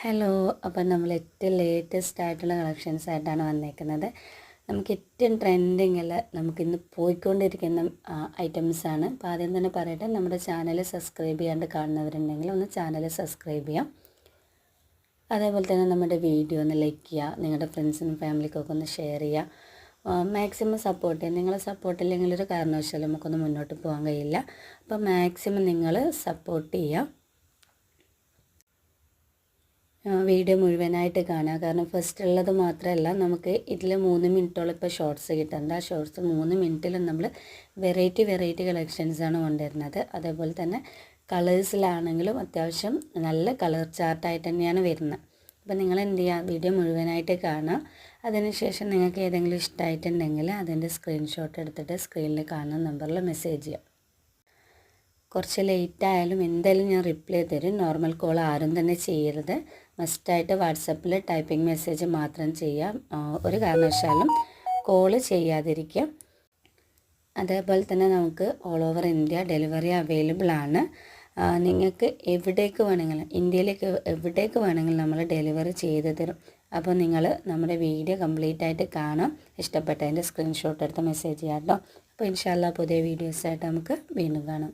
Hello, അപ്പം നമ്മൾ ഏറ്റവും ലേറ്റസ്റ്റ് ആയിട്ടുള്ള കളക്ഷൻസ് ആയിട്ടാണ് വന്നേക്കുന്നത്. നമുക്ക് ഏറ്റവും ട്രെൻഡിങ്ങിൽ നമുക്കിന്ന് പോയിക്കൊണ്ടിരിക്കുന്ന ഐറ്റംസാണ്. അപ്പോൾ ആദ്യം തന്നെ പറയട്ടെ, നമ്മുടെ ചാനൽ സബ്സ്ക്രൈബ് ചെയ്യാണ്ട് കാണുന്നവരുണ്ടെങ്കിൽ ഒന്ന് ചാനൽ സബ്സ്ക്രൈബ് ചെയ്യാം. അതേപോലെ തന്നെ നമ്മുടെ വീഡിയോ ഒന്ന് ലൈക്ക് ചെയ്യുക, നിങ്ങളുടെ ഫ്രണ്ട്സിനും ഫാമിലിക്കൊക്കെ ഒന്ന് ഷെയർ ചെയ്യുക. മാക്സിമം സപ്പോർട്ട് ചെയ്യുക. നിങ്ങളെ സപ്പോർട്ടില്ലെങ്കിൽ ഒരു കാരണവശാലും നമുക്കൊന്ന് മുന്നോട്ട് പോകാൻ കഴിയില്ല. അപ്പോൾ മാക്സിമം നിങ്ങൾ സപ്പോർട്ട് ചെയ്യുക. വീഡിയോ മുഴുവനായിട്ട് കാണുക. കാരണം ഫസ്റ്റ് ഉള്ളത് മാത്രമല്ല, നമുക്ക് ഇതിൽ 3 മിനിറ്റോളം ഇപ്പോൾ ഷോർട്സ് കിട്ടുന്നുണ്ട്. ആ ഷോർട്സ് 3 മിനിറ്റിലും നമ്മൾ വെറൈറ്റി കളക്ഷൻസാണ് കൊണ്ടുവരുന്നത്. അതേപോലെ തന്നെ കളേഴ്സിലാണെങ്കിലും അത്യാവശ്യം നല്ല കളർ ചാർട്ടായിട്ട് തന്നെയാണ് വരുന്നത്. അപ്പോൾ നിങ്ങൾ എന്ത് ചെയ്യുക, വീഡിയോ മുഴുവനായിട്ട് കാണുക. അതിനുശേഷം നിങ്ങൾക്ക് ഏതെങ്കിലും ഇഷ്ടമായിട്ടുണ്ടെങ്കിൽ അതിൻ്റെ സ്ക്രീൻഷോട്ട് എടുത്തിട്ട് സ്ക്രീനിൽ കാണുന്ന നമ്പറിൽ മെസ്സേജ് ചെയ്യുക. കുറച്ച് ലേറ്റ് ആയാലും എന്തായാലും ഞാൻ റിപ്ലൈ തരും. നോർമൽ കോൾ ആരും തന്നെ ചെയ്യരുത്. മസ്റ്റായിട്ട് വാട്സപ്പിൽ ടൈപ്പിംഗ് മെസ്സേജ് മാത്രം ചെയ്യാം. ഒരു കാരണവശാലും കോള് ചെയ്യാതിരിക്കുക. അതേപോലെ തന്നെ നമുക്ക് all over India delivery available ആണ്. നിങ്ങൾക്ക് എവിടേക്ക് വേണമെങ്കിലും, ഇന്ത്യയിലേക്ക് എവിടേക്ക് വേണമെങ്കിലും നമ്മൾ ഡെലിവറി ചെയ്ത് തരും. അപ്പോൾ നിങ്ങൾ നമ്മുടെ വീഡിയോ കംപ്ലീറ്റ് ആയിട്ട് കാണാം. ഇഷ്ടപ്പെട്ടതിൻ്റെ സ്ക്രീൻഷോട്ട് എടുത്ത് മെസ്സേജ് ചെയ്യാം കേട്ടോ. അപ്പോൾ ഇൻഷാ അല്ലാഹ് പുതിയ വീഡിയോസായിട്ട് നമുക്ക് വീണ്ടും കാണാം.